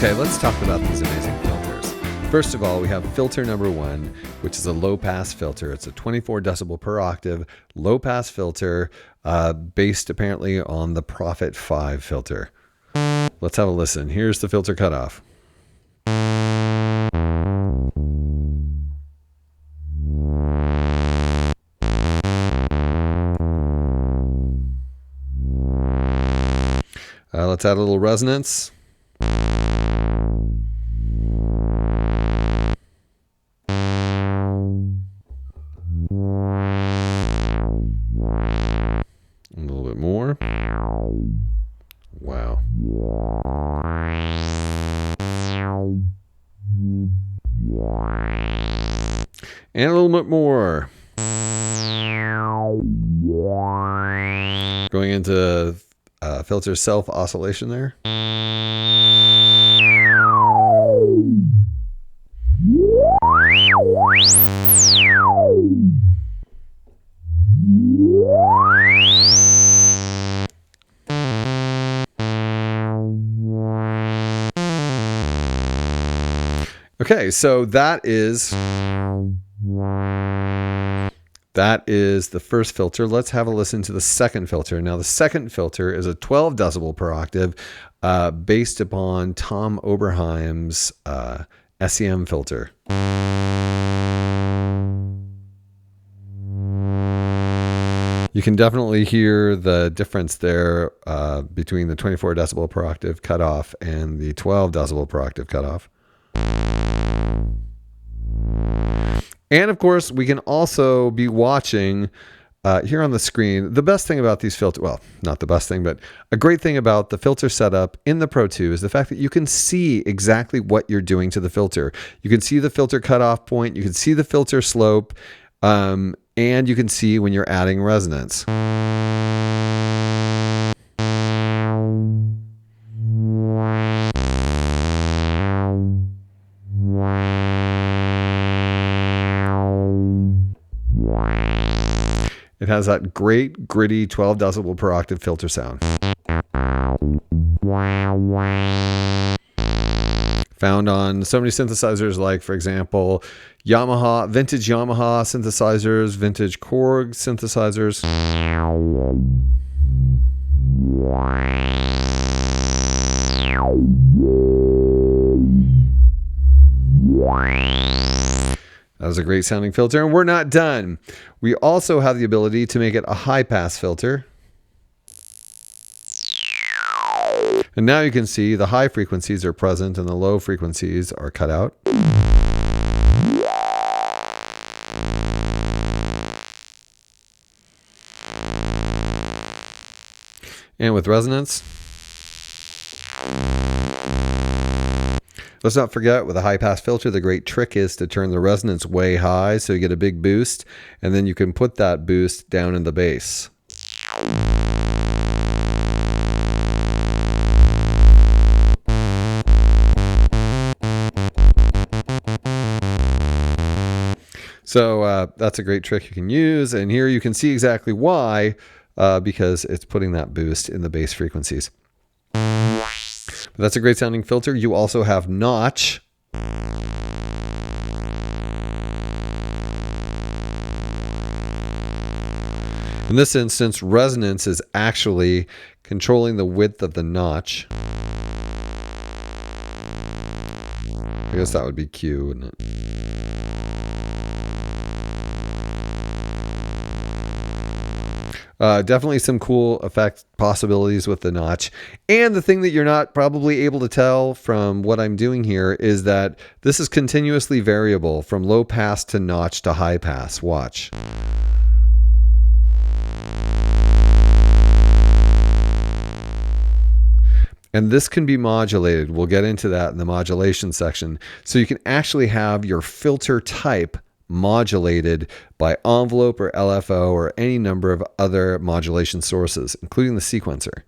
Okay, let's talk about these amazing filters. First of all, we have filter number 1, which is a low-pass filter. It's a 24 decibel per octave low-pass filter based apparently on the Prophet 5 filter. Let's have a listen. Here's the filter cutoff. Let's add a little resonance. A little bit more. Wow. And a little bit more. Going into filter self oscillation there. Okay, so that is the first filter. Let's have a listen to the second filter. Now, the second filter is a 12 decibel per octave based upon Tom Oberheim's SEM filter. You can definitely hear the difference there between the 24 decibel per octave cutoff and the 12 decibel per octave cutoff. And of course, we can also be watching here on the screen. The best thing about these filters, well, not the best thing, but a great thing about the filter setup in the Pro 2 is the fact that you can see exactly what you're doing to the filter. You can see the filter cutoff point, you can see the filter slope, and you can see when you're adding resonance. It has that great, gritty 12 decibel per octave filter sound. Found on so many synthesizers like, for example, Yamaha, vintage Yamaha synthesizers, vintage Korg synthesizers. That was a great sounding filter, and we're not done. We also have the ability to make it a high pass filter. And now you can see the high frequencies are present and the low frequencies are cut out. And with resonance. Let's not forget, with a high-pass filter, the great trick is to turn the resonance way high so you get a big boost, and then you can put that boost down in the bass. So that's a great trick you can use, and here you can see exactly why, because it's putting that boost in the bass frequencies. But that's a great sounding filter. You also have notch. In this instance, resonance is actually controlling the width of the notch. I guess that would be Q, wouldn't it? Definitely some cool effect possibilities with the notch. And the thing that you're not probably able to tell from what I'm doing here is that this is continuously variable from low pass to notch to high pass. Watch. And this can be modulated. We'll get into that in the modulation section. So you can actually have your filter type modulated by envelope or LFO or any number of other modulation sources, including the sequencer.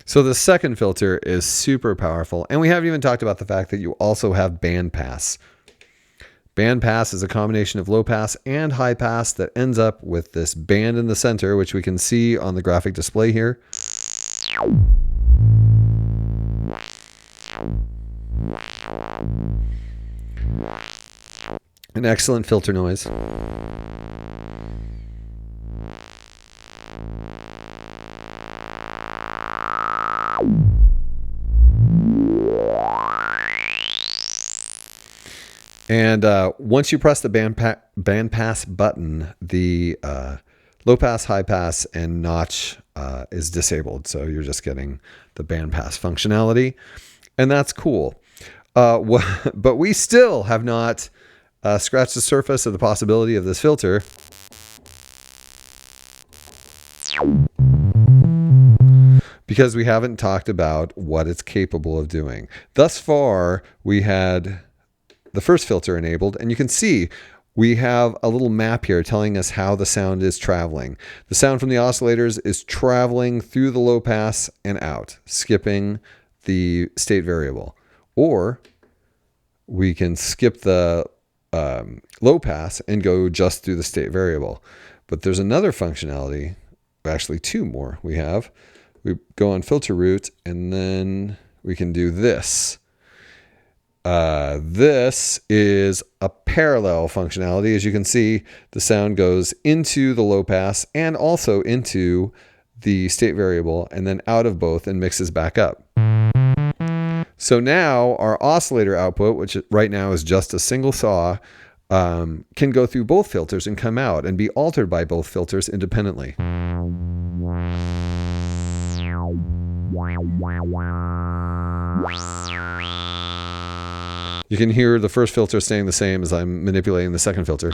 So the second filter is super powerful. And we haven't even talked about the fact that you also have band pass. Band pass is a combination of low pass and high pass that ends up with this band in the center, which we can see on the graphic display here. An excellent filter noise. And once you press the band pass button, the low pass, high pass, and notch is disabled. So you're just getting the band pass functionality. And that's cool. But we still have not scratched the surface of the possibility of this filter. Because we haven't talked about what it's capable of doing. Thus far, we had the first filter enabled, and you can see we have a little map here telling us how the sound is traveling. The sound from the oscillators is traveling through the low pass and out, skipping the state variable. Or we can skip the low pass and go just through the state variable. But there's another functionality, actually two more we have. We go on filter root, and then we can do this. This is a parallel functionality. As you can see, the sound goes into the low pass and also into the state variable and then out of both and mixes back up. So now our oscillator output, which right now is just a single saw, can go through both filters and come out and be altered by both filters independently. You can hear the first filter staying the same as I'm manipulating the second filter.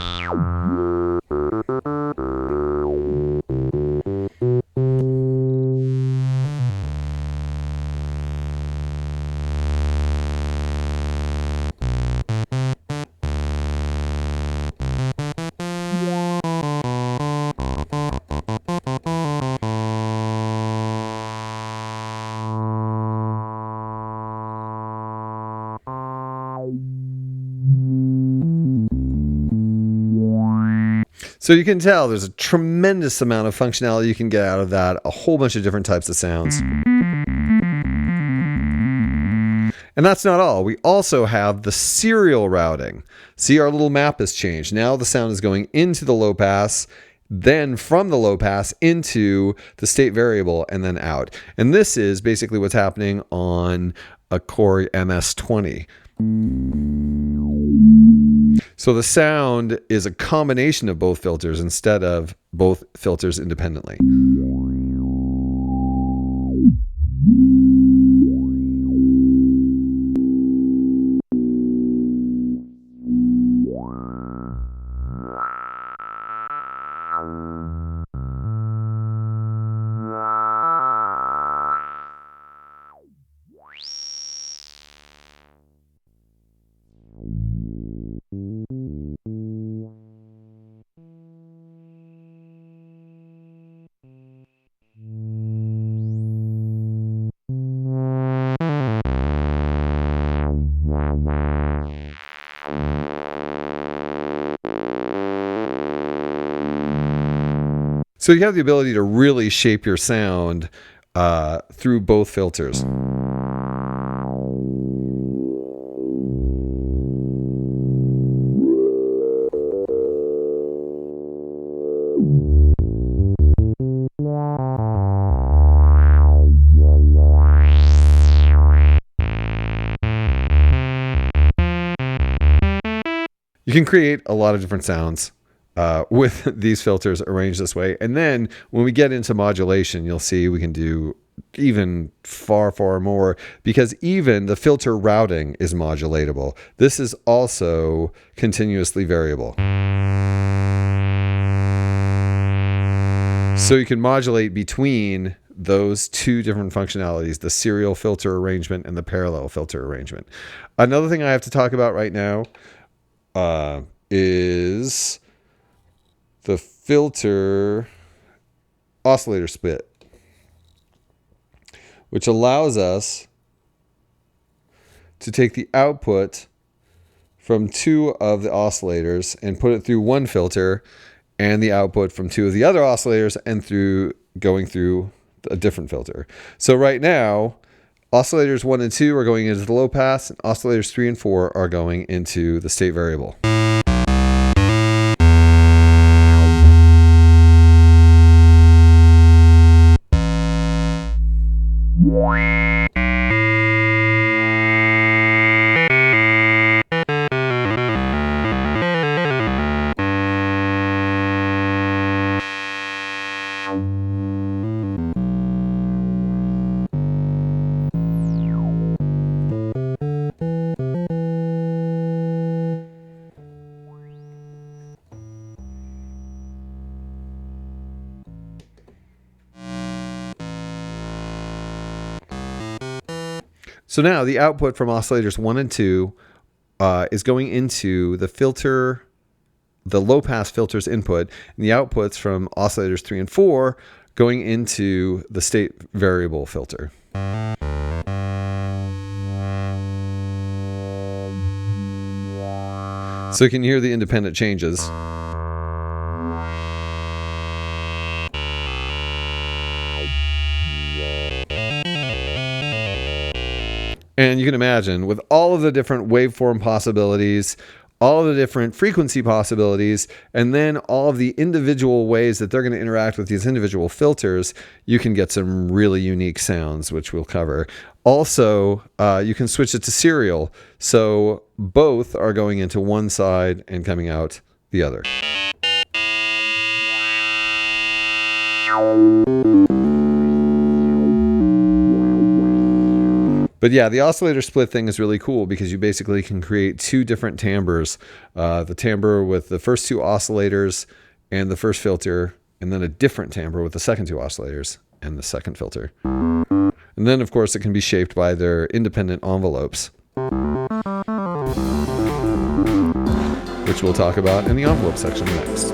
So you can tell there's a tremendous amount of functionality you can get out of that, a whole bunch of different types of sounds. And that's not all. We also have the serial routing. See, our little map has changed. Now the sound is going into the low pass, then from the low pass into the state variable, and then out. And this is basically what's happening on a Core MS-20. So the sound is a combination of both filters instead of both filters independently. So you have the ability to really shape your sound through both filters. You can create a lot of different sounds with these filters arranged this way. And then when we get into modulation, you'll see we can do even far, far more, because even the filter routing is modulatable. This is also continuously variable. So you can modulate between those two different functionalities, the serial filter arrangement and the parallel filter arrangement. Another thing I have to talk about right now is the filter oscillator split, which allows us to take the output from 2 of the oscillators and put it through one filter, and the output from 2 of the other oscillators and going through a different filter. So right now, oscillators 1 and 2 are going into the low pass, and oscillators 3 and 4 are going into the state variable. So now the output from oscillators 1 and 2 is going into the filter, the low pass filter's input, and the outputs from oscillators 3 and 4 going into the state variable filter. So you can hear the independent changes. And you can imagine, with all of the different waveform possibilities, all of the different frequency possibilities, and then all of the individual ways that they're going to interact with these individual filters, you can get some really unique sounds, which we'll cover. Also, you can switch it to serial, so both are going into one side and coming out the other. But yeah, the oscillator split thing is really cool because you basically can create 2 different timbres. The timbre with the first 2 oscillators and the first filter, and then a different timbre with the second 2 oscillators and the second filter. And then, of course, it can be shaped by their independent envelopes, which we'll talk about in the envelope section next.